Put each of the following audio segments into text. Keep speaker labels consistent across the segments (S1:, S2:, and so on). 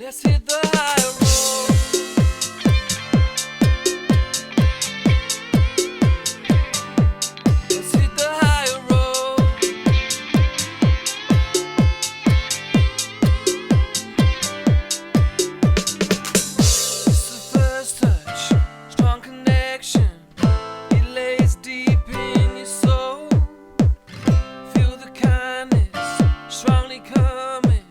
S1: Let's hit the high road. Let's hit the high road. It's the first touch, strong connection. It lays deep in your soul. Feel the kindness strongly coming.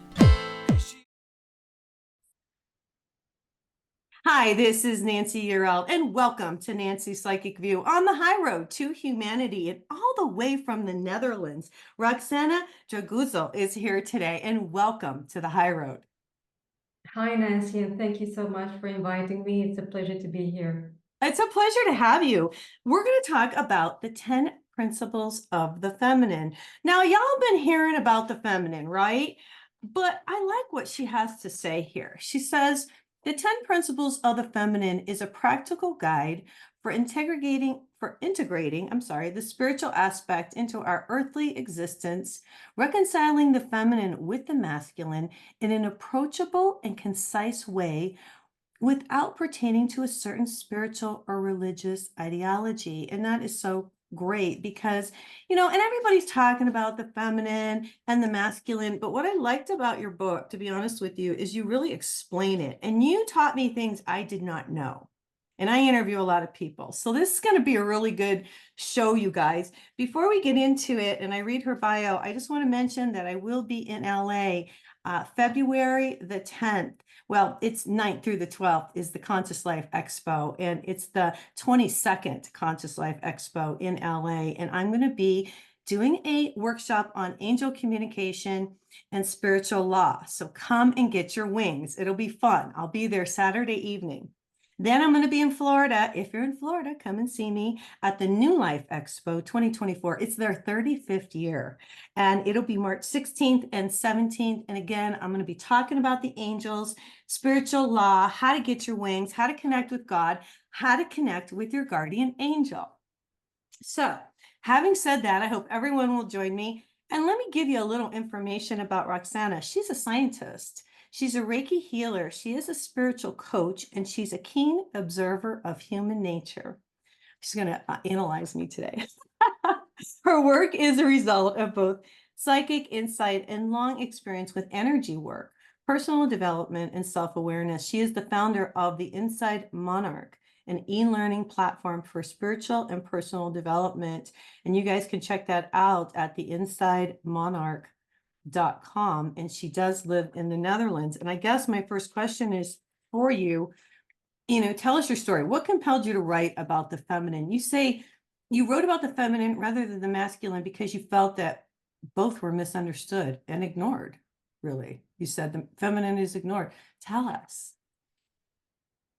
S2: Hi, this is Nancy Urel, and welcome to Nancy's Psychic View on the high road to humanity, and all the way from the Netherlands. Roxana Dragusel is here today, and welcome to the high road.
S3: Hi, Nancy, and thank you so much for inviting me. It's a pleasure to be here.
S2: It's a pleasure to have you. We're going to talk about the 10 principles of the feminine. Now, y'all been hearing about the feminine, right? But I like what she has to say here. She says, the 10 principles of the feminine is a practical guide for integrating the spiritual aspect into our earthly existence, reconciling the feminine with the masculine in an approachable and concise way without pertaining to a certain spiritual or religious ideology. And that is so great because, and everybody's talking about the feminine and the masculine. But what I liked about your book, to be honest with you, is you really explain it. And you taught me things I did not know. And I interview a lot of people. So this is going to be a really good show, you guys. Before we get into it and I read her bio, I just want to mention that I will be in LA February the 10th. Well, it's 9th through the 12th is the Conscious Life Expo, and it's the 22nd Conscious Life Expo in LA. And I'm going to be doing a workshop on angel communication and spiritual law. So come and get your wings. It'll be fun. I'll be there Saturday evening. Then I'm going to be in Florida. If you're in Florida, come and see me at the New Life Expo 2024. It's their 35th year, and it'll be March 16th and 17th. And again, I'm going to be talking about the angels, spiritual law, how to get your wings, how to connect with God, how to connect with your guardian angel. So, having said that, I hope everyone will join me. And let me give you a little information about Roxana. She's a scientist. She's a Reiki healer. She is a spiritual coach, and she's a keen observer of human nature. She's going to analyze me today. Her work is a result of both psychic insight and long experience with energy work, personal development, and self-awareness. She is the founder of the Inside Monarch, an e-learning platform for spiritual and personal development. And you guys can check that out at theinsidemonarch.com. And she does live in the Netherlands. And I guess my first question is for you, tell us your story. What compelled you to write about the feminine? You say you wrote about the feminine rather than the masculine because you felt that both were misunderstood and ignored, really. You said the feminine is ignored. Tell us.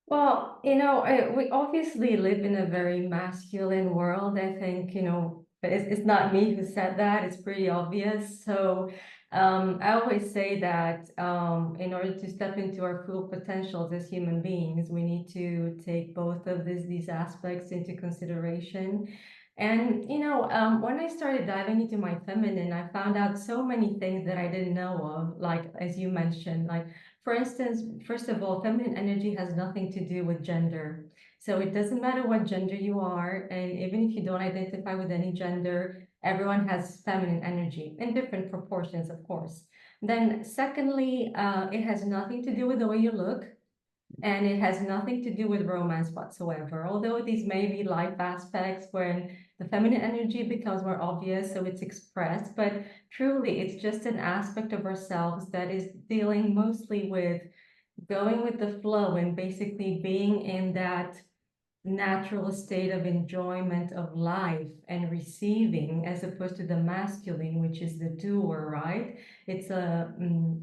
S3: Well, we obviously live in a very masculine world. I think, but it's not me who said that. It's pretty obvious. So I always say that in order to step into our full potentials as human beings, we need to take both of these aspects into consideration. And, when I started diving into my feminine, I found out so many things that I didn't know of, like, as you mentioned, like, for instance, first of all, feminine energy has nothing to do with gender. So it doesn't matter what gender you are, and even if you don't identify with any gender, everyone has feminine energy in different proportions, of course. Then, secondly, it has nothing to do with the way you look, and it has nothing to do with romance whatsoever. Although these may be life aspects when the feminine energy becomes more obvious, so it's expressed, but truly it's just an aspect of ourselves that is dealing mostly with going with the flow and basically being in that natural state of enjoyment of life and receiving, as opposed to the masculine, which is the doer, right? It's a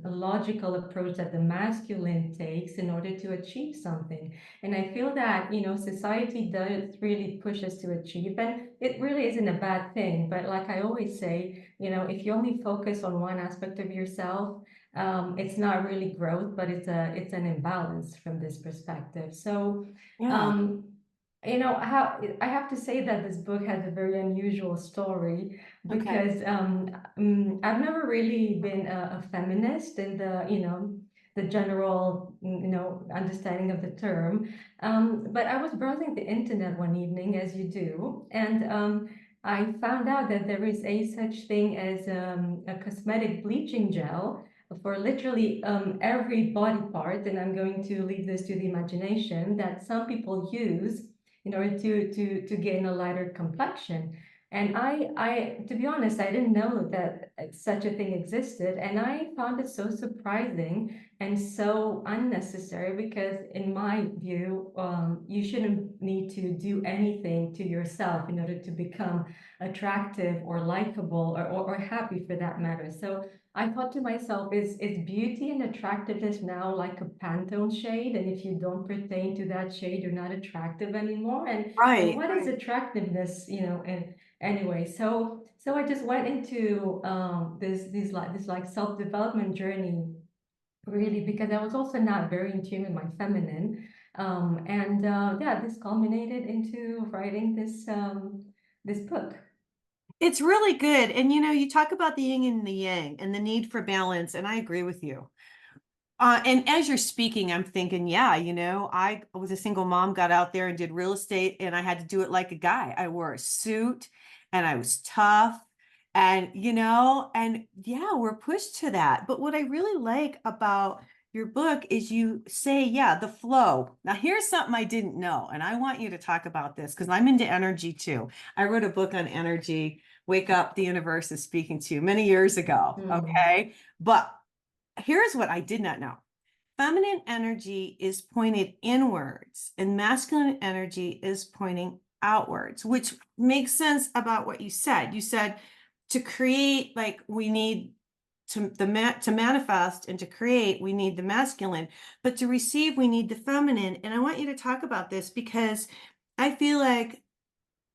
S3: logical approach that the masculine takes in order to achieve something. And I feel that, society does really push us to achieve, and it really isn't a bad thing. But like I always say, if you only focus on one aspect of yourself, it's not really growth, but it's an imbalance from this perspective. So
S2: Yeah.
S3: um, how I have to say that this book has a very unusual story
S2: Okay.
S3: because I've never really been a feminist in the the general, understanding of the term. But I was browsing the internet one evening, as you do, and I found out that there is a such thing as a cosmetic bleaching gel for literally every body part, and I'm going to leave this to the imagination, that some people use in order to gain a lighter complexion. And to be honest, I didn't know that such a thing existed, and I found it so surprising and so unnecessary because, in my view, you shouldn't need to do anything to yourself in order to become attractive or likable or happy for that matter. So I thought to myself, is beauty and attractiveness now like a Pantone shade? And if you don't pertain to that shade, you're not attractive anymore. And
S2: Right.
S3: what is attractiveness, and anyway, so I just went into this like self-development journey, really, because I was also not very in tune with my feminine. And yeah, this culminated into writing this book.
S2: It's really good. And you talk about the yin and the yang and the need for balance, and I agree with you. And as you're speaking, I'm thinking, yeah, I was a single mom, got out there and did real estate, and I had to do it like a guy. I wore a suit and I was tough. And yeah, we're pushed to that. But what I really like about your book is you say, yeah, the flow. Now, here's something I didn't know, and I want you to talk about this because I'm into energy too. I wrote a book on energy, Wake Up, the Universe is Speaking to You, many years ago. Okay. But here's what I did not know. Feminine energy is pointed inwards and masculine energy is pointing outwards, which makes sense about what you said. You said to create, like we need to manifest and to create, we need the masculine, but to receive, we need the feminine. And I want you to talk about this because I feel like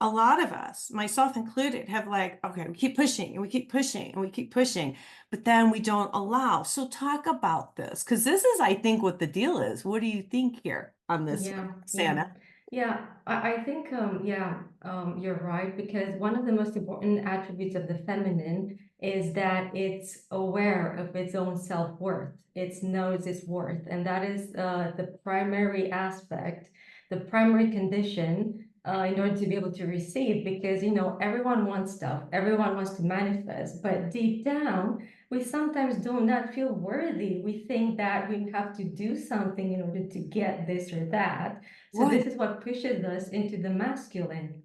S2: a lot of us, myself included, have like, okay, we keep pushing and we keep pushing and we keep pushing, but then we don't allow. So talk about this because this is, I think, what the deal is. What do you think here on this,
S3: Yeah, yeah,
S2: Santa?
S3: yeah. I think you're right, because one of the most important attributes of the feminine is that it's aware of its own self-worth. It knows its worth, and that is the primary aspect, the primary condition in order to be able to receive. Because everyone wants stuff, everyone wants to manifest, but deep down we sometimes do not feel worthy. We think that we have to do something in order to get this or that. So this
S2: Right.
S3: is what pushes us into the masculine.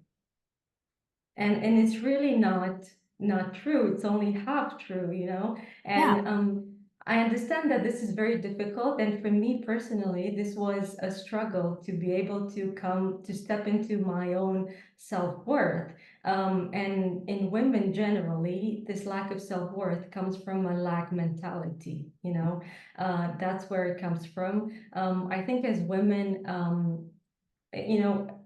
S3: And it's really not true. It's only half true.
S2: Yeah.
S3: And I understand that this is very difficult. And for me personally, this was a struggle to be able to come to step into my own self-worth. And in women generally, this lack of self-worth comes from a lack mentality. That's where it comes from. I think as women, you know,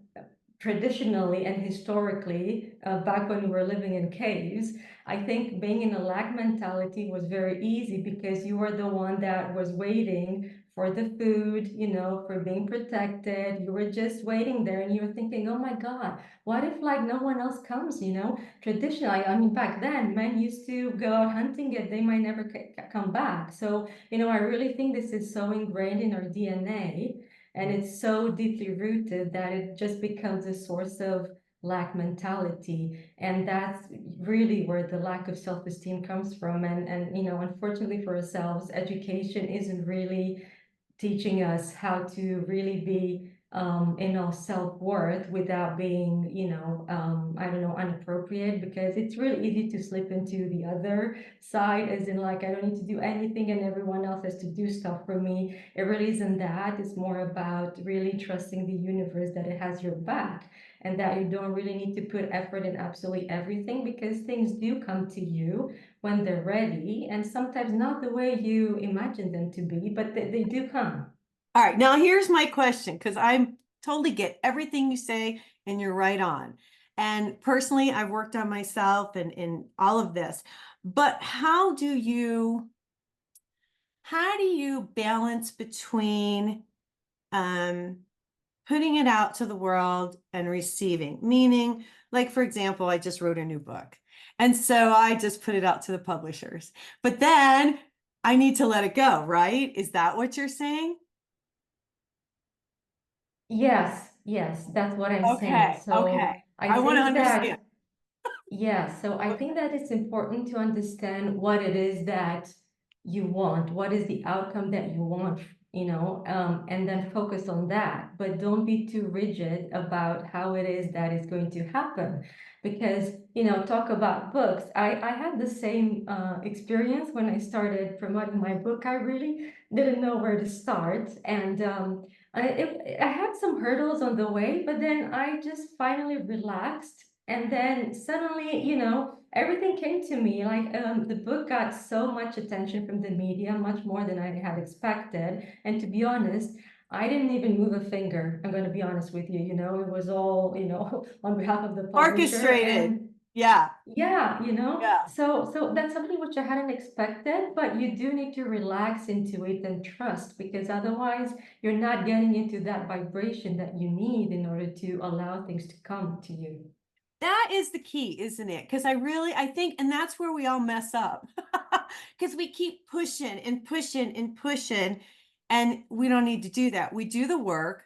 S3: traditionally and historically, back when we were living in caves, I think being in a lack mentality was very easy because you were the one that was waiting for the food, for being protected. You were just waiting there and you were thinking, oh my God, what if like no one else comes? Traditionally, I mean, back then, men used to go out hunting and they might never come back. So, I really think this is so ingrained in our DNA, and it's so deeply rooted that it just becomes a source of lack mentality. And that's really where the lack of self-esteem comes from. And unfortunately for ourselves, education isn't really teaching us how to really be in our self-worth without being, I don't know, inappropriate, because it's really easy to slip into the other side, as in like, I don't need to do anything and everyone else has to do stuff for me. It really isn't that. It's more about really trusting the universe that it has your back, and that you don't really need to put effort in absolutely everything, because things do come to you when they're ready, and sometimes not the way you imagine them to be, but they do come.
S2: All right. Now here's my question because I totally get everything you say and you're right on. And personally, I've worked on myself and in all of this. But how do you balance between um putting it out to the world and receiving? Meaning, like, for example, I just wrote a new book. And so I just put it out to the publishers. But then I need to let it go, right? Is that what you're saying?
S3: Yes, yes, that's what I'm saying.
S2: Okay, okay.
S3: So I
S2: I want to
S3: think
S2: understand.
S3: that, yeah, so I
S2: Okay.
S3: think that it's important to understand what it is that you want, what is the outcome that you want, and then focus on that. But don't be too rigid about how it is that is going to happen. Because, talk about books. I had the same experience when I started promoting my book. I really didn't know where to start. And I had some hurdles on the way, but then I just finally relaxed, and then suddenly, everything came to me. Like, the book got so much attention from the media, much more than I had expected. And to be honest, I didn't even move a finger. I'm going to be honest with you. It was all, on behalf of the publisher.
S2: Orchestrated.
S3: And
S2: Yeah,
S3: yeah,
S2: yeah.
S3: so that's something which I hadn't expected, but you do need to relax into it and trust, because otherwise you're not getting into that vibration that you need in order to allow things to come to you.
S2: That is the key, isn't it? Because I think, and that's where we all mess up. Because we keep pushing and pushing and pushing, and we don't need to do that. We do the work.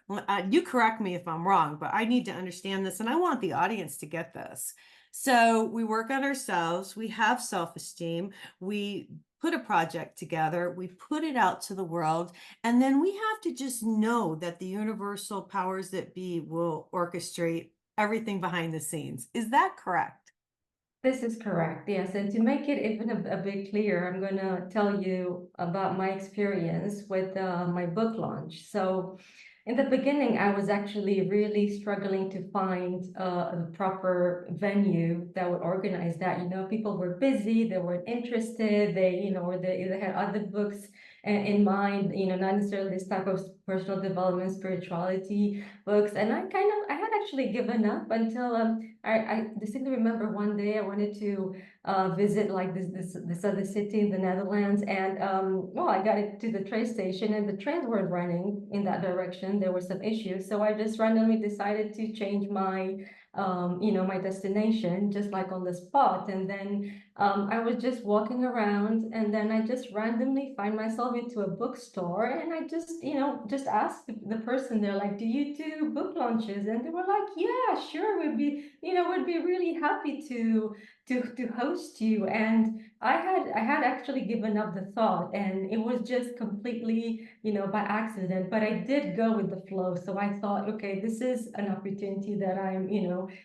S2: You correct me if I'm wrong, but I need to understand this, and I want the audience to get this. So we work on ourselves, we have self-esteem, we put a project together, we put it out to the world, and then we have to just know that the universal powers that be will orchestrate everything behind the scenes. Is that correct?
S3: This is correct, yes. And to make it even a bit clearer, I'm going to tell you about my experience with my book launch. So, in the beginning, I was actually really struggling to find a proper venue that would organize that. People were busy, they weren't interested, or they either had other books in mind, not necessarily this type of personal development, spirituality books. And I had actually given up until I distinctly remember one day I wanted to visit like this other city in the Netherlands, and well, I got it to the train station, and the trains weren't running in that direction. There were some issues, so I just randomly decided to change my destination just like on the spot, and then I was just walking around, and then I just randomly find myself into a bookstore, and I just asked the person there, like, do you do book launches? And they were like, yeah, sure, we'd be really happy to host you. And I had actually given up the thought, and it was just completely, by accident, but I did go with the flow. So I thought, okay, this is an opportunity that I'm,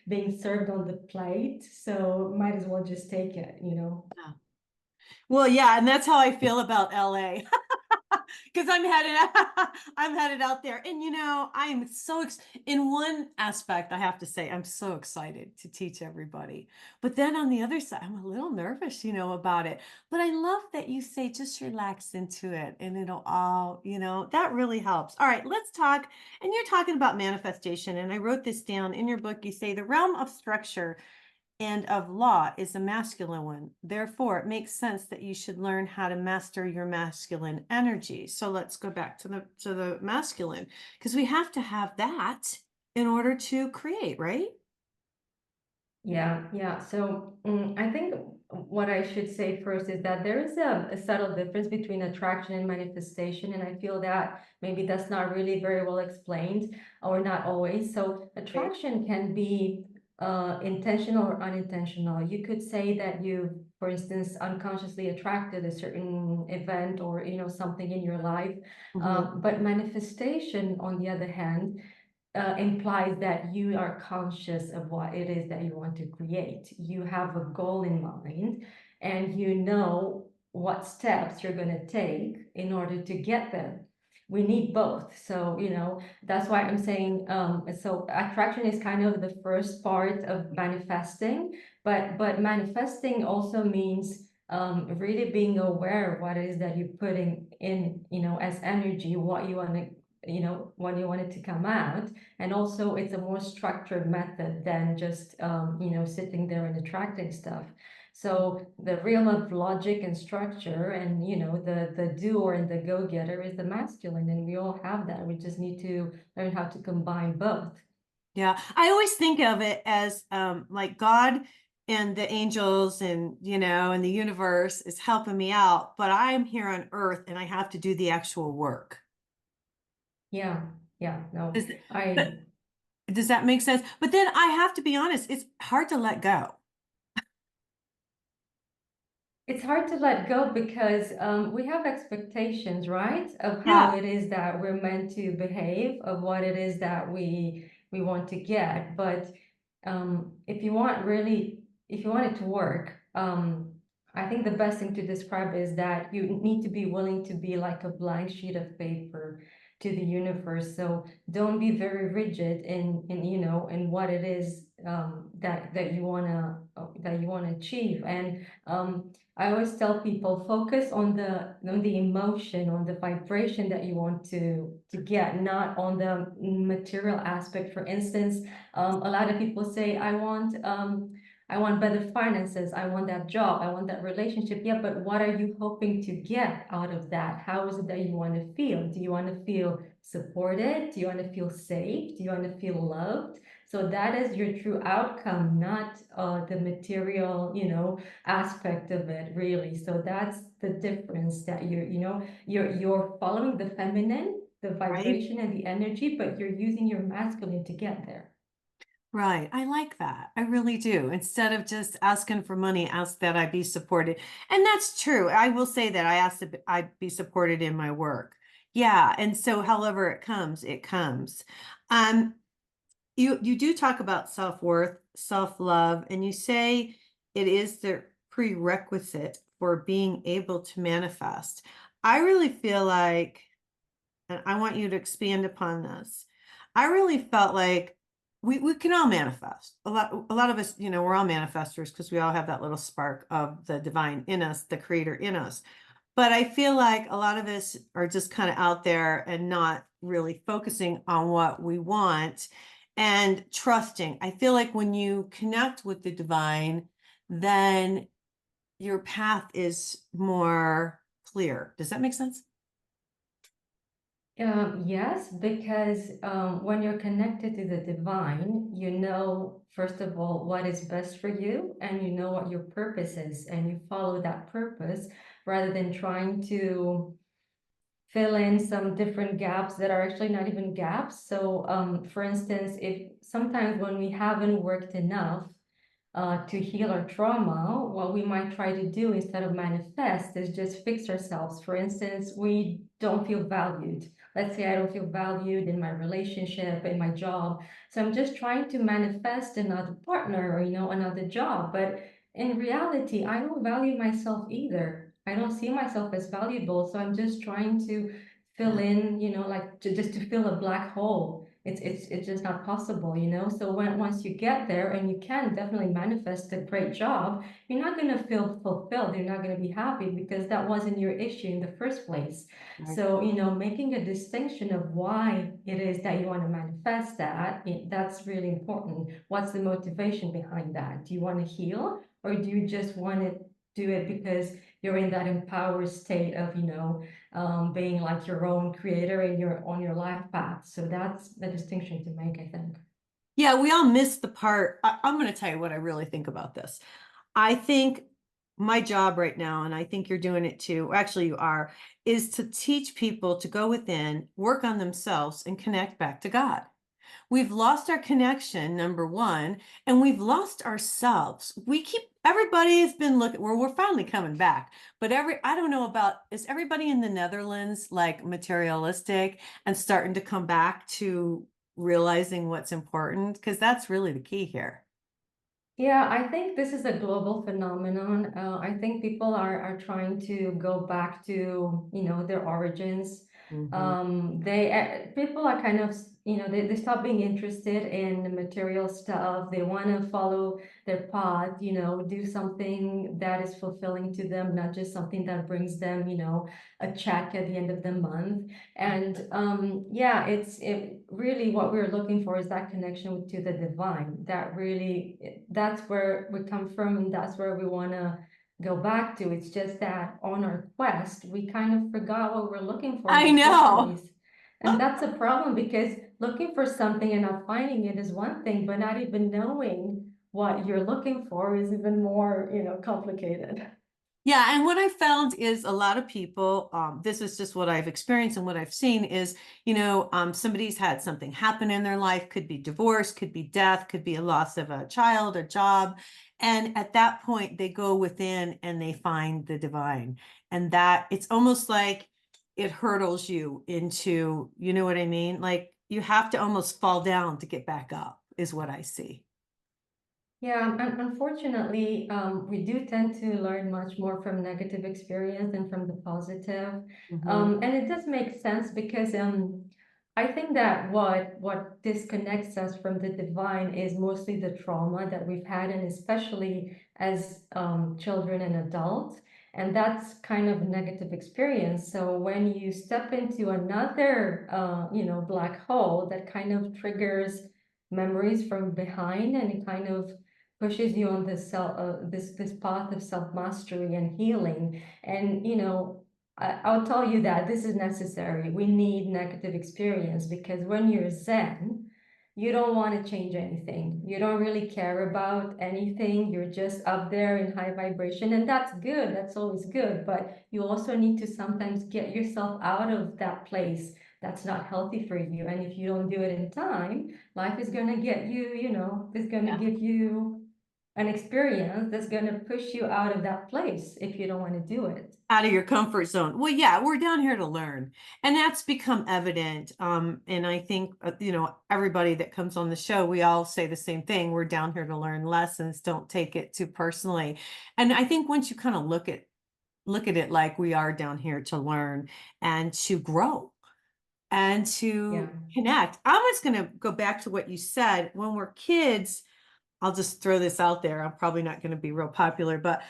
S3: being served on the plate, so might as well just take it.
S2: Yeah. Well, yeah, and that's how I feel about LA. Because I'm headed out there. And I'm in one aspect, I have to say, I'm so excited to teach everybody. But then on the other side, I'm a little nervous, about it. But I love that you say just relax into it and it'll all, that really helps. All right, let's talk. And you're talking about manifestation. And I wrote this down in your book. You say the realm of structure and of law is a masculine one. Therefore, it makes sense that you should learn how to master your masculine energy. So let's go back to the masculine, because we have to have that in order to create, right?
S3: Yeah, yeah. So I think what I should say first is that there is a subtle difference between attraction and manifestation, and I feel that maybe that's not really very well explained, or not always. So
S2: Okay.
S3: attraction can be intentional or unintentional. You could say that you, for instance, unconsciously attracted a certain event, or something in your life.
S2: Mhm.
S3: But manifestation, on the other hand, implies that you are conscious of what it is that you want to create. You have a goal in mind, and you know what steps you're going to take in order to get there. We need both. So, that's why I'm saying, so attraction is kind of the first part of manifesting, but manifesting also means really being aware of what it is that you're putting in, as energy, what you want to, when you want it to come out. And also it's a more structured method than just sitting there and attracting stuff. So the realm of logic and structure, and the doer and the go-getter is the masculine, and we all have that. We just need to learn how to combine both.
S2: Yeah, I always think of it as like God and the angels and, and the universe is helping me out, but I'm here on earth and I have to do the actual work.
S3: Yeah, yeah, no,
S2: Does,
S3: I.
S2: but does that make sense? But then I have to be honest, it's hard to let go.
S3: It's hard to let go because we have expectations, right, of how
S2: Yeah,
S3: it is that we're meant to behave, of what it is that we want to get. But if you want really, if you want it to work, I think the best thing to describe is that you need to be willing to be like a blank sheet of paper to the universe. So don't be very rigid in in what it is that you wanna achieve. And I always tell people focus on the emotion, on the vibration that you want to get, not on the material aspect. For instance, a lot of people say, I want better finances, I want that job, I want that relationship. Yeah, but what are you hoping to get out of that? How is it that you want to feel? Do you want to feel supported? Do you want to feel safe? Do you want to feel loved? So that is your true outcome, not the material, aspect of it, really. So that's the difference, that you're following the feminine, the
S2: right.
S3: vibration and the energy, but you're using your masculine to get there.
S2: Right. I like that. I really do. Instead of just asking for money, ask that I be supported. And that's true. I will say that I asked that I be supported in my work. Yeah. And so however it comes, it comes. Um, you do talk about self-worth, self-love, and you say it is the prerequisite for being able to manifest. I really feel like, and I want you to expand upon this. I really felt like we can all manifest. A lot of us, we're all manifestors because we all have that little spark of the divine in us, the creator in us. But I feel like a lot of us are just kind of out there and not really focusing on what we want and trusting. I feel like when you connect with the divine, then your path is more clear. Does that make sense?
S3: Yes, because when you're connected to the divine, you know, first of all, what is best for you, and you know what your purpose is, and you follow that purpose rather than trying to fill in some different gaps that are actually not even gaps. So, for instance, if sometimes when we haven't worked enough to heal our trauma, what we might try to do instead of manifest is just fix ourselves. For instance, we don't feel valued. Let's say I don't feel valued in my relationship, in my job. So I'm just trying to manifest another partner or, another job. But in reality, I don't value myself either. I don't see myself as valuable. So I'm just trying to fill
S2: Yeah.
S3: in, like just to fill a black hole. It's just not possible. So once you get there, and you can definitely manifest a great job, you're not going to feel fulfilled, you're not going to be happy, because that wasn't your issue in the first place.
S2: Right.
S3: So making a distinction of why it is that you want to manifest that, that's really important. What's the motivation behind that? Do you want to heal, or do you just want to do it because you're in that empowered state of being like your own creator and you're on your life path? So that's the distinction to make, I think.
S2: Yeah, we all miss the part. I'm going to tell you what I really think about this. I think my job right now, and I think you're doing it too, actually you are, is to teach people to go within, work on themselves, and connect back to God. We've lost our connection, number one, and we've lost ourselves. Everybody has been looking, we're finally coming back, but I don't know is everybody in the Netherlands like materialistic and starting to come back to realizing what's important? Because that's really the key here.
S3: Yeah, I think this is a global phenomenon. I think people are trying to go back to, their origins.
S2: Mhm.
S3: People are kind of, they stop being interested in the material stuff. They want to follow their path, do something that is fulfilling to them, not just something that brings them, a check at the end of the month. And yeah, it really, what we're looking for is that connection to the divine. That's where we come from, and that's where we want to go back to. It's just that on our quest, we kind of forgot what we're looking for in
S2: I
S3: the first
S2: know.
S3: place. And that's a problem, because looking for something and not finding it is one thing, but not even knowing what you're looking for is even more, complicated.
S2: Yeah, and what I found is a lot of people, this is just what I've experienced and what I've seen is, somebody's had something happen in their life, could be divorce, could be death, could be a loss of a child, a job. And at that point, they go within and they find the divine. And that it's almost like it hurdles you into, you know what I mean? Like you have to almost fall down to get back up, is what I see.
S3: Yeah, and unfortunately, we do tend to learn much more from negative experience than from the positive.
S2: Mhm.
S3: And it does make sense because I think that what disconnects us from the divine is mostly the trauma that we've had, and especially as children and adults. And that's kind of a negative experience. So when you step into another, black hole, that kind of triggers memories from behind, and it kind of pushes you on this path of self-mastery and healing. And I'll tell you that this is necessary. We need negative experience because when you're zen, you don't want to change anything. You don't really care about anything. You're just up there in high vibration, and that's good. That's always good. But you also need to sometimes get yourself out of that place that's not healthy for you. And if you don't do it in time, life is going to get you, is going to
S2: Yeah.
S3: give you an experience that's going to push you out of that place if you don't want to do it.
S2: Out of your comfort zone. Well, yeah, we're down here to learn. And that's become evident. And I think, everybody that comes on the show, we all say the same thing. We're down here to learn lessons. Don't take it too personally. And I think once you kind of look at it like we are down here to learn and to grow and
S3: Yeah.
S2: to connect. I was going to go back to what you said. When we're kids, I'll just throw this out there. I'm probably not going to be real popular, but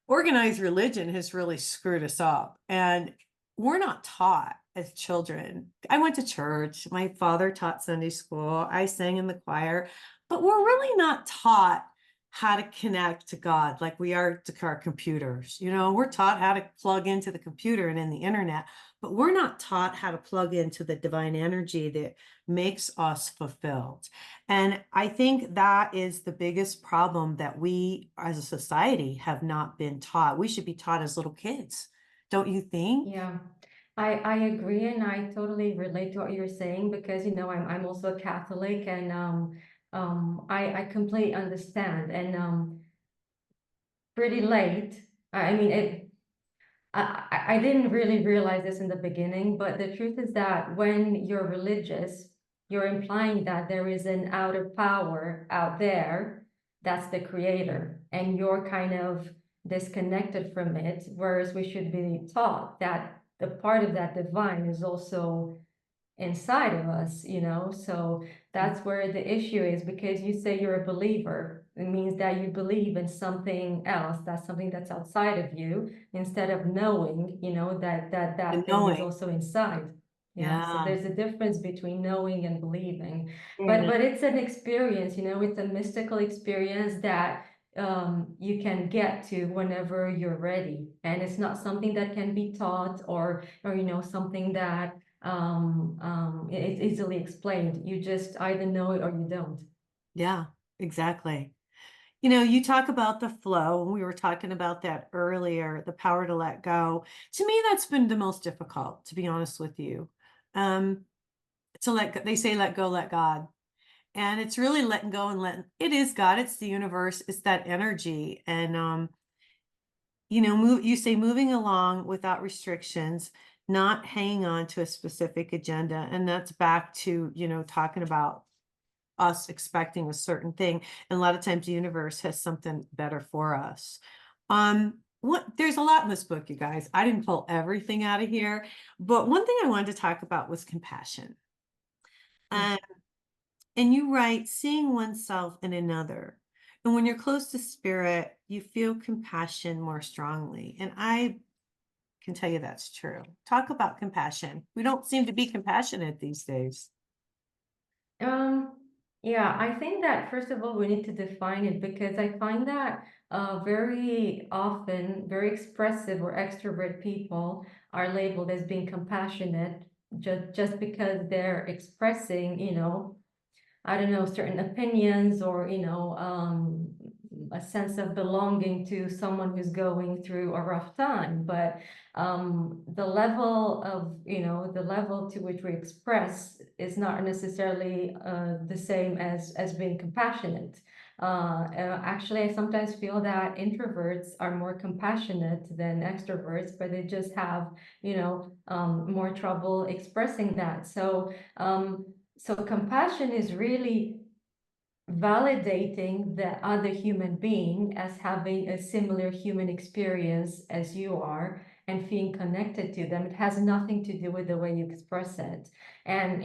S2: organized religion has really screwed us up. And we're not taught as children. I went to church. My father taught Sunday school. I sang in the choir, but we're really not taught how to connect to God like we are to our computers. We're taught how to plug into the computer and in the internet, but we're not taught how to plug into the divine energy that makes us fulfilled. And I think that is the biggest problem that we as a society have not been taught. We should be taught as little kids. Don't you think?
S3: Yeah. I agree, and I totally relate to what you're saying because I'm also a Catholic, and I completely understand. And pretty late, I mean it I didn't really realize this in the beginning, but the truth is that when you're religious, you're implying that there is an outer power out there that's the creator, and you're kind of disconnected from it. Whereas we should be taught that the part of that divine is also inside of us, So that's where the issue is because you say you're a believer. It means that you believe in something else, that's something that's outside of you, instead of knowing, that
S2: The
S3: thing is
S2: knowing.
S3: also inside. Yeah, so
S2: Yeah.
S3: there's a difference between knowing and believing.
S2: Yeah.
S3: But it's an experience, it's a mystical experience that you can get to whenever you're ready. And it's not something that can be taught or something that it's easily explained. You just either know it or you don't.
S2: Yeah, exactly. You talk about the flow, and we were talking about that earlier, the power to let go. To me, that's been the most difficult, to be honest with you. Um, they say let go, let God. And it's really letting go and letting it is God, it's the universe, it's that energy. And you say moving along without restrictions, not hanging on to a specific agenda. And that's back to, talking about us expecting a certain thing. And a lot of times the universe has something better for us. There's a lot in this book, you guys. I didn't pull everything out of here, but one thing I wanted to talk about was compassion.
S3: Mm.
S2: Um, and you write, seeing oneself in another. And when you're close to spirit, you feel compassion more strongly. And I can tell you that's true. Talk about compassion. We don't seem to be compassionate these days.
S3: Um, yeah, I think that first of all, we need to define it because I find that very often, very expressive or extrovert people are labeled as being compassionate just because they're expressing, I don't know, certain opinions or, a sense of belonging to someone who's going through a rough time. But the level of, the level to which we express is not necessarily the same as being compassionate. Actually, I sometimes feel that introverts are more compassionate than extroverts, but they just have, more trouble expressing that. So compassion is really validating the other human being as having a similar human experience as you are and feeling connected to them. It has nothing to do with the way you express it. And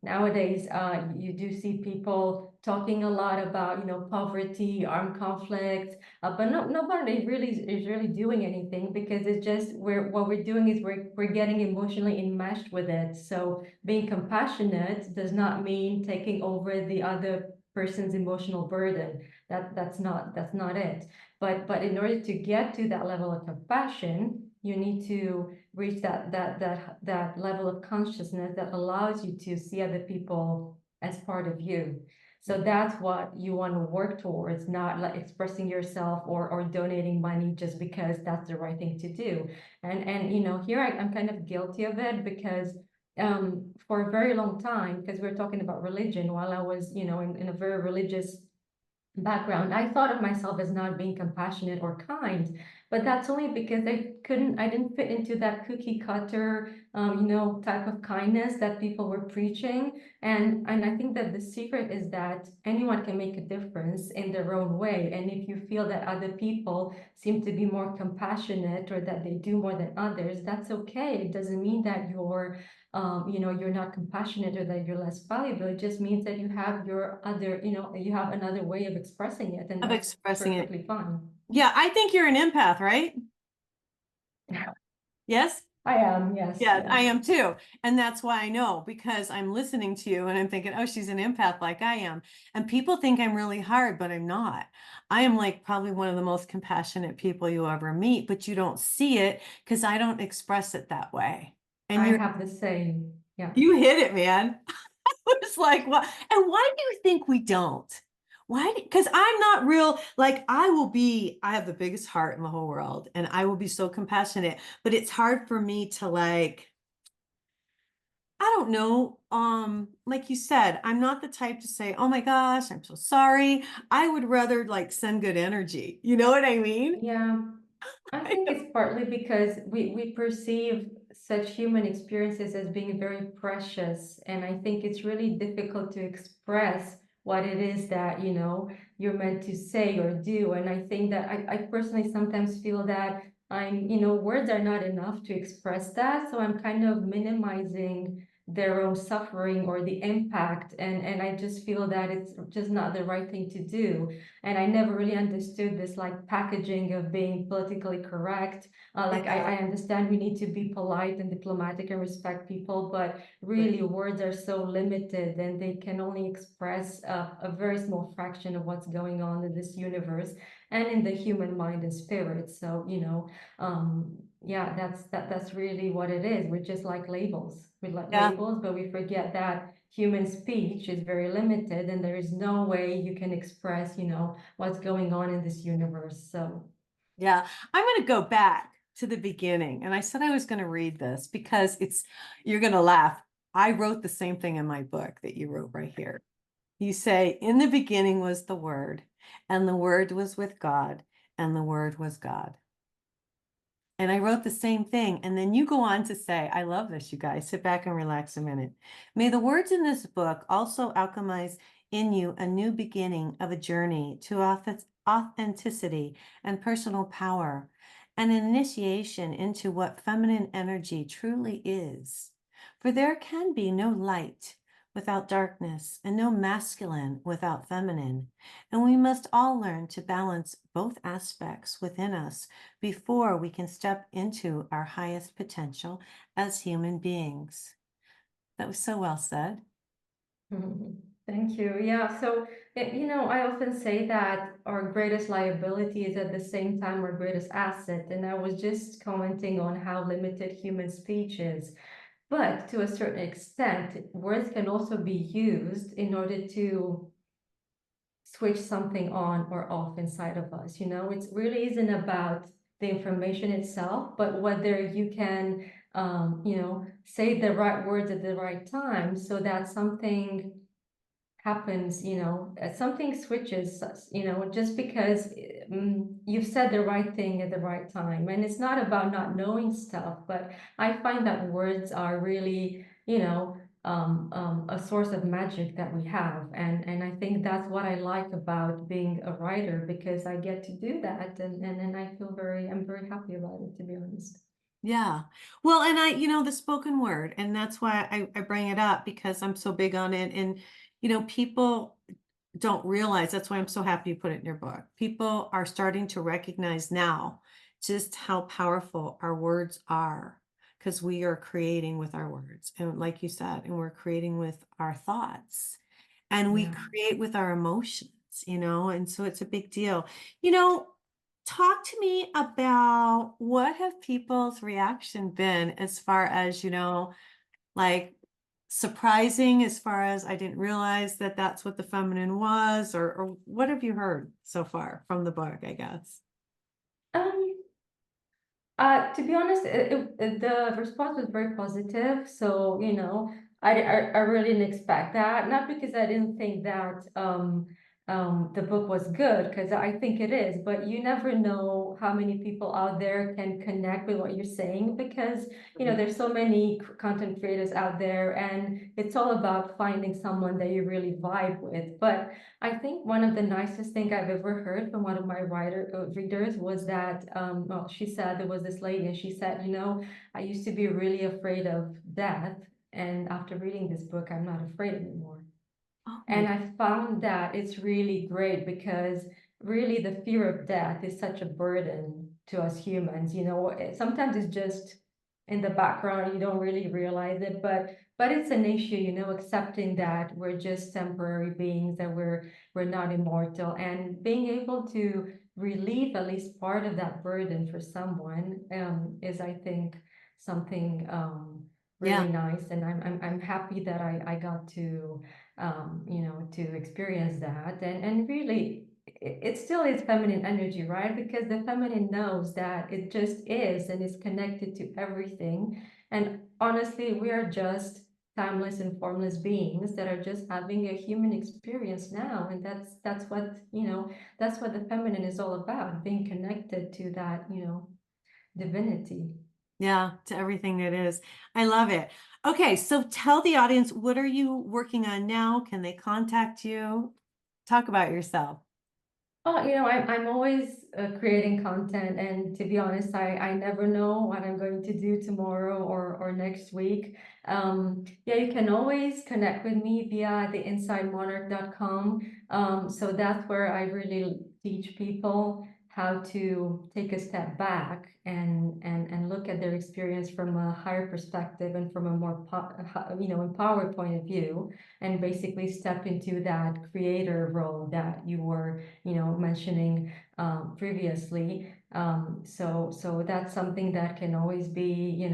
S3: nowadays you do see people talking a lot about poverty, armed conflict, but nobody really is really doing anything, because it's just what we're doing is we're getting emotionally enmeshed with it. So being compassionate does not mean taking over the other person's emotional burden. That's not it. But in order to get to that level of compassion, you need to reach that level of consciousness that allows you to see other people as part of you. So that's what you want to work towards, not like expressing yourself or donating money just because that's the right thing to do. And here I'm kind of guilty of it, because for a very long time, because we're talking about religion, while I was, in a very religious background, I thought of myself as not being compassionate or kind, but that's only because I didn't fit into that cookie cutter, type of kindness that people were preaching. And I think that the secret is that anyone can make a difference in their own way. And if you feel that other people seem to be more compassionate or that they do more than others, that's okay. It doesn't mean that you're not compassionate or that you're less valuable. It just means that you have your other, you have another way of expressing it, and
S2: Of
S3: that's
S2: expressing it.
S3: perfectly fine.
S2: Yeah, I think you're an empath, right? Yes?
S3: I am, yes,
S2: Yeah, I
S3: yes.
S2: am too. And that's why I know, because I'm listening to you and I'm thinking, oh, she's an empath like I am. And people think I'm really hard, but I'm not. I am like probably one of the most compassionate people you ever meet, but you don't see it because I don't express it that way. And
S3: I have the same, yeah.
S2: you hit it, man. It's like, what? And why do you think we don't? Why? Because I'm not real, like I have the biggest heart in the whole world and I will be so compassionate, but it's hard for me to like, I don't know. Like you said, I'm not the type to say, oh my gosh, I'm so sorry. I would rather like send good energy. You know what I mean?
S3: Yeah, I think it's partly because we perceive such human experiences as being very precious, and I think it's really difficult to express what it is that, you're meant to say or do. And I think that I personally sometimes feel that words are not enough to express that, so I'm kind of minimizing their own suffering or the impact, and I just feel that it's just not the right thing to do. And I never really understood this like packaging of being politically correct. Like
S2: Yeah.
S3: I understand we need to be polite and diplomatic and respect people, but really words are so limited and they can only express a very small fraction of what's going on in this universe and in the human mind and spirit. So, yeah, that's really what it is. We're just like labels. We like
S2: Yeah.
S3: labels, but we forget that human speech is very limited and there is no way you can express, what's going on in this universe. So
S2: Yeah. I'm going to go back to the beginning. And I said I was going to read this because you're going to laugh. I wrote the same thing in my book that you wrote right here. You say, in the beginning was the Word, and the Word was with God, and the Word was God. And I wrote the same thing. And then you go on to say, I love this, you guys. Sit back and relax a minute. May the words in this book also alchemize in you a new beginning of a journey to authenticity and personal power, and an initiation into what feminine energy truly is. For there can be no light without darkness, and no masculine without feminine. And we must all learn to balance both aspects within us before we can step into our highest potential as human beings. That was so well said.
S3: thank you. Yeah. So, I often say that our greatest liability is at the same time our greatest asset. And I was just commenting on how limited human speech is. But to a certain extent, words can also be used in order to switch something on or off inside of us. It really isn't about the information itself, but whether you can, say the right words at the right time so that something happens, something switches, just because you've said the right thing at the right time. And it's not about not knowing stuff, but I find that words are really, a source of magic that we have. And I think that's what I like about being a writer, because I get to do that. And I I'm very happy about it, to be honest.
S2: Yeah. Well, and the spoken word, and that's why I bring it up because I'm so big on it. And, people don't realize that's why I'm so happy you put it in your book. People are starting to recognize now just how powerful our words are because we are creating with our words. And like you said, and we're creating with our thoughts and we
S3: Yeah.
S2: create with our emotions, and so it's a big deal. You know, Talk to me about what have people's reaction been as far as, like surprising as far as I didn't realize that that's what the feminine was, or what have you heard so far from the book, I guess?
S3: Um, to be honest, the response was very positive. So, I really didn't expect that. Not because I didn't think that the book was good, because I think it is, but you never know how many people out there can connect with what you're saying, because,
S2: Mhm.
S3: there's so many content creators out there, and it's all about finding someone that you really vibe with. But I think one of the nicest thing I've ever heard from one of my readers was that, well, she said, there was this lady, and she said, I used to be really afraid of death, and after reading this book, I'm not afraid anymore.
S2: Oh my
S3: And
S2: God.
S3: I found that it's really great, because really the fear of death is such a burden to us humans. Sometimes it's just in the background, you don't really realize it, but it's an issue, accepting that we're just temporary beings, that we're not immortal, and being able to relieve at least part of that burden for someone is, I think, something really
S2: Yeah,
S3: nice. And I'm happy that I got to to experience that. And really, it still is feminine energy, right? Because the feminine knows that it just is and is connected to everything. And honestly, we are just timeless and formless beings that are just having a human experience now. And that's what, that's what the feminine is all about, being connected to that, divinity.
S2: yeah, to everything that is. I love it. Okay, so tell the audience, what are you working on now? Can they contact you? Talk about yourself.
S3: Oh, I'm always creating content, and to be honest, I never know what I'm going to do tomorrow or next week. Yeah, you can always connect with me via the insidemonarch.com. So that's where I really teach people how to take a step back and look at their experience from a higher perspective and from a more empowered point of view, and basically step into that creator role that you were mentioning previously. So that's something that can always be,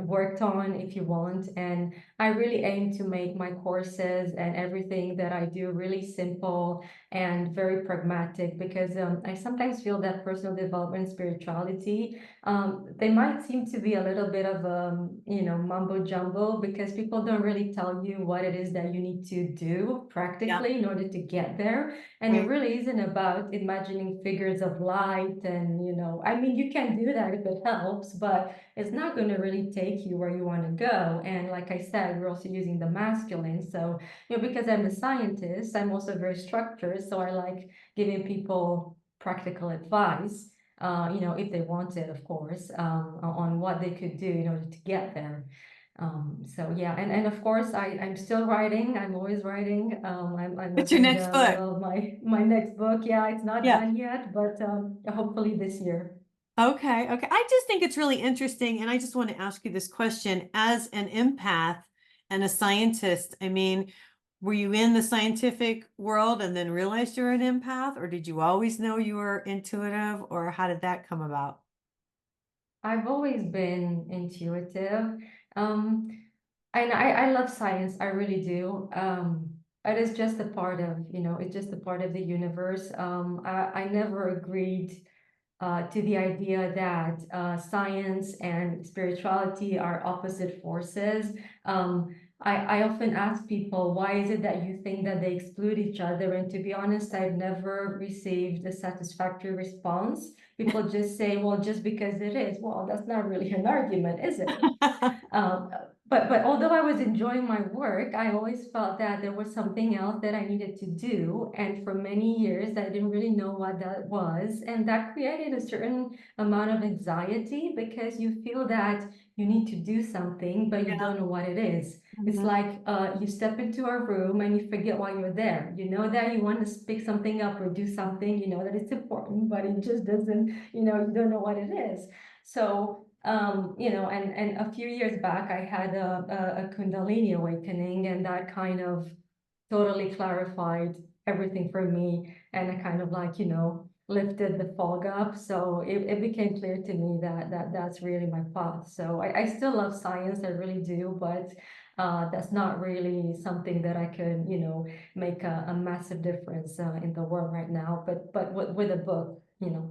S3: worked on if you want. And I really aim to make my courses and everything that I do really simple and very pragmatic, because I sometimes feel that personal development, spirituality, they might seem to be a little bit of mumbo jumbo, because people don't really tell you what it is that you need to do
S2: Yeah,
S3: practically in order to get there. And it
S2: right.
S3: really isn't about imagining figures of light. And, I mean, you can do that if it helps, but it's not going to really take you where you want to go. And like I said, we're also using the masculine. So, because I'm a scientist, I'm also very structured. So I like giving people practical advice, if they want it, of course, on what they could do in order to get there. So yeah, and of course I'm still writing. I'm always writing. I'm
S2: What's
S3: also
S2: your
S3: in
S2: next
S3: the
S2: book?
S3: middle of my next book. Yeah, it's not
S2: Yeah.
S3: done yet, but hopefully this year.
S2: Okay, okay. I just think it's really interesting, and I just want to ask you this question. As an empath and a scientist, I mean, were you in the scientific world and then realized you're an empath, or did you always know you were intuitive, or how did that come about?
S3: I've always been intuitive. Um, and I love science, I really do. It is just a part of, it's just a part of the universe. I never agreed to the idea that science and spirituality are opposite forces. I often ask people, why is it that you think that they exclude each other? And to be honest, I've never received a satisfactory response. People just say, well, just because it is. Well, that's not really an argument, is it? Um, but although I was enjoying my work, I always felt that there was something else that I needed to do. And for many years, I didn't really know what that was. And that created a certain amount of anxiety because you feel that you need to do something, but you don't know what it is. It's
S2: Mhm.
S3: like you step into a room and you forget why you're there. You know that you want to pick something up or do something, you know that it's important, but it just doesn't, you don't know what it is. So and a few years back, I had a Kundalini awakening, and that kind of totally clarified everything for me. And I kind of like, lifted the fog up. So it became clear to me that's really my path. So I still love science, I really do, but that's not really something that I could, make a massive difference in the world right now. But with a book,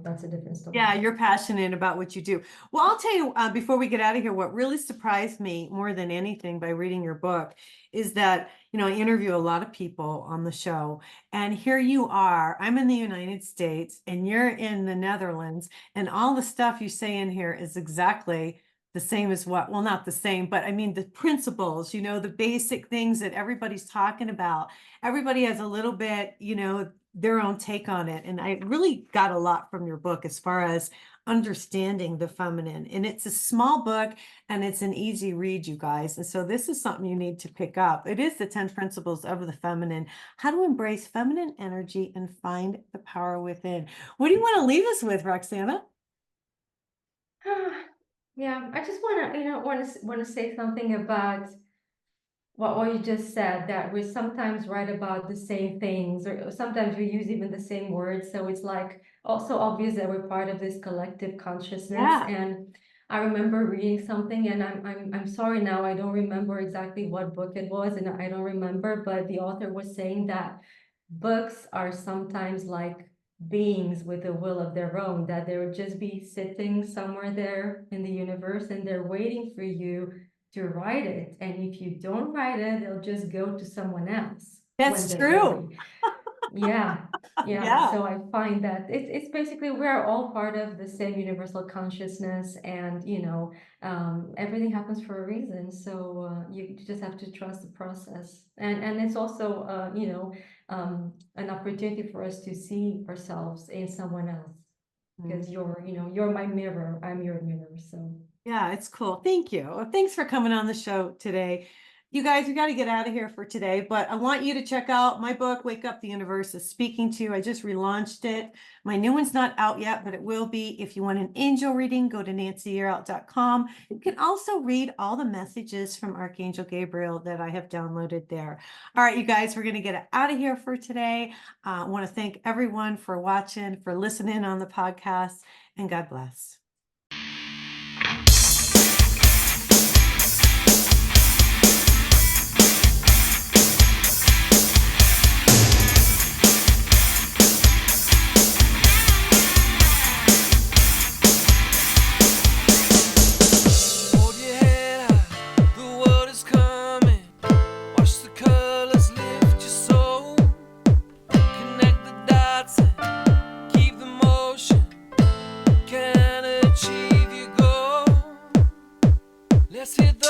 S3: that's a different story.
S2: Yeah, you're passionate about what you do. Well, I'll tell you, before we get out of here, what really surprised me more than anything by reading your book is that, I interview a lot of people on the show, and here you are. I'm in the United States and you're in the Netherlands, and all the stuff you say in here is exactly the same as well, not the same, but I mean, the principles, the basic things that everybody's talking about. Everybody has a little bit, their own take on it. And I really got a lot from your book as far as understanding the feminine. And it's a small book and it's an easy read, you guys. And so this is something you need to pick up. It is the 10 principles of the feminine, how to embrace feminine energy and find the power within. What do you want to leave us with, Roxana?
S3: Yeah, I just want to say something about what you just said, that we sometimes write about the same things, or sometimes we use even the same words. So it's like also obvious that we're part of this collective consciousness.
S2: Yeah.
S3: And I remember reading something, and I'm sorry now, I don't remember exactly what book it was, and I don't remember, but the author was saying that books are sometimes like beings with a will of their own, that they would just be sitting somewhere there in the universe and they're waiting for you to write it. And if you don't write it, they'll just go to someone else when
S2: That's
S3: they're
S2: true.
S3: ready. Yeah. Yeah.
S2: Yeah.
S3: So I find that it's basically we're all part of the same universal consciousness, and everything happens for a reason. So you just have to trust the process. And it's also an opportunity for us to see ourselves in someone else, because you're my mirror, I'm your mirror. So
S2: Yeah, it's cool. Thank you. Well, thanks for coming on the show today. You guys, we got to get out of here for today, but I want you to check out my book, Wake Up, the Universe is Speaking to You. I just relaunched it. My new one's not out yet, but it will be. If you want an angel reading, go to nancyyearout.com. You can also read all the messages from Archangel Gabriel that I have downloaded there. All right, you guys, we're going to get out of here for today. I want to thank everyone for watching, for listening on the podcast, and God bless.
S1: Hold your head high, the world is coming. Watch the colors lift your soul. Connect the dots and keep the motion. Can achieve your goal. Let's hit the